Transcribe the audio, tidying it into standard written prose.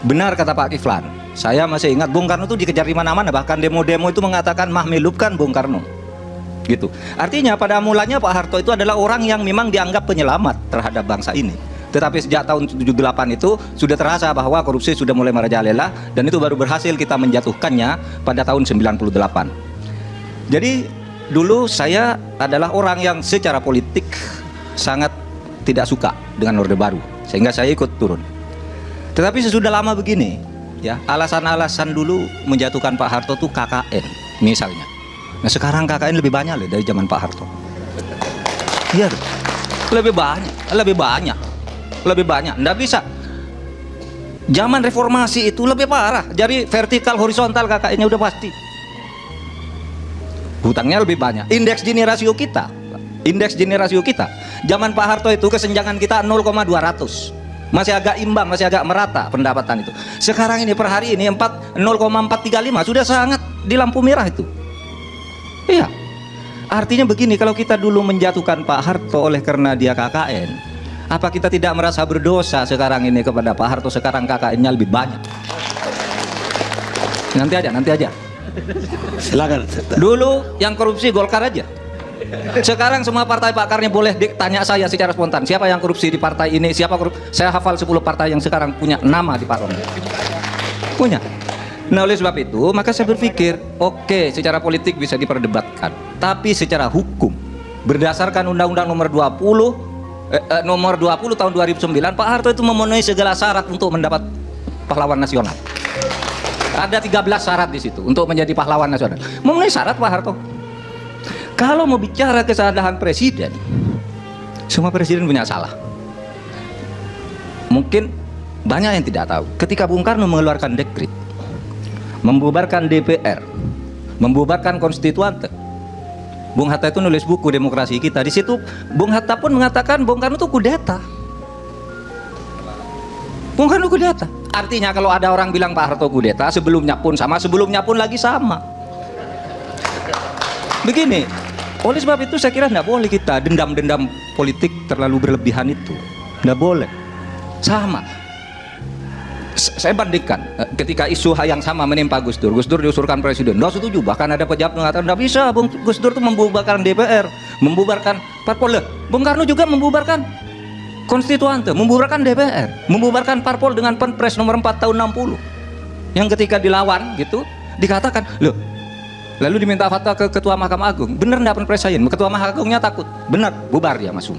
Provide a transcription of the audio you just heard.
Benar kata Pak Kiflan, saya masih ingat Bung Karno itu dikejar di mana-mana, bahkan demo-demo itu mengatakan mahmilupkan Bung Karno. Gitu. Artinya pada mulanya Pak Harto itu adalah orang yang memang dianggap penyelamat terhadap bangsa ini. Tetapi sejak tahun 78 itu sudah terasa bahwa korupsi sudah mulai merajalela, dan itu baru berhasil kita menjatuhkannya pada tahun 98. Jadi dulu saya adalah orang yang secara politik sangat tidak suka dengan Orde Baru, sehingga saya ikut turun. Tetapi sesudah lama begini, ya, alasan-alasan dulu menjatuhkan Pak Harto tuh KKN misalnya. Nah sekarang KKN lebih banyak loh dari zaman Pak Harto. Iya, lebih banyak. Nggak bisa. Zaman reformasi itu lebih parah. Jadi vertikal horizontal KKN-nya udah pasti. Hutangnya lebih banyak. Indeks Gini rasio kita. Zaman Pak Harto itu kesenjangan kita 0,200. Masih agak imbang, masih agak merata pendapatan itu. Sekarang ini per hari ini 0,435 sudah sangat di lampu merah itu. Iya. Artinya begini, kalau kita dulu menjatuhkan Pak Harto oleh karena dia KKN, apa kita tidak merasa berdosa sekarang ini kepada Pak Harto? Sekarang KKN-nya lebih banyak. Nanti aja. Silakan. Dulu yang korupsi Golkar aja. Sekarang semua partai pakarnya boleh ditanya saya secara spontan, siapa yang korupsi di partai ini, siapa korupsi. Saya hafal 10 partai yang sekarang punya nama di parlemen. Punya. Nah oleh sebab itu, maka saya berpikir, oke, secara politik bisa diperdebatkan, tapi secara hukum, berdasarkan Undang-Undang nomor 20 tahun 2009, Pak Harto itu memenuhi segala syarat untuk mendapat pahlawan nasional. Ada 13 syarat di situ untuk menjadi pahlawan nasional. Memenuhi syarat Pak Harto. Kalau mau bicara kesalahan presiden, semua presiden punya salah. Mungkin banyak yang tidak tahu. Ketika Bung Karno mengeluarkan dekret, membubarkan DPR, membubarkan konstituante, Bung Hatta itu nulis buku Demokrasi Kita. Di situ Bung Hatta pun mengatakan Bung Karno itu kudeta. Bung Karno kudeta. Artinya kalau ada orang bilang Pak Harto kudeta, sebelumnya pun sama, sebelumnya pun lagi sama. Begini, oleh sebab itu saya kira tidak boleh kita dendam-dendam politik terlalu berlebihan itu. Tidak boleh. Sama. Saya bandingkan ketika isu yang sama menimpa Gus Dur. Gus Dur diusulkan presiden, tidak setuju. Bahkan ada pejabat mengatakan tidak bisa, Gus Dur itu membubarkan DPR, membubarkan parpol. Bung Karno juga membubarkan konstituante, membubarkan DPR, membubarkan parpol dengan Perpres nomor 4 tahun 60. Yang ketika dilawan gitu, dikatakan, loh, lalu diminta fatwa ke Ketua Mahkamah Agung. Benar enggak Perpres saya? Ketua Mahkamah Agungnya takut. Benar, bubar dia masuk.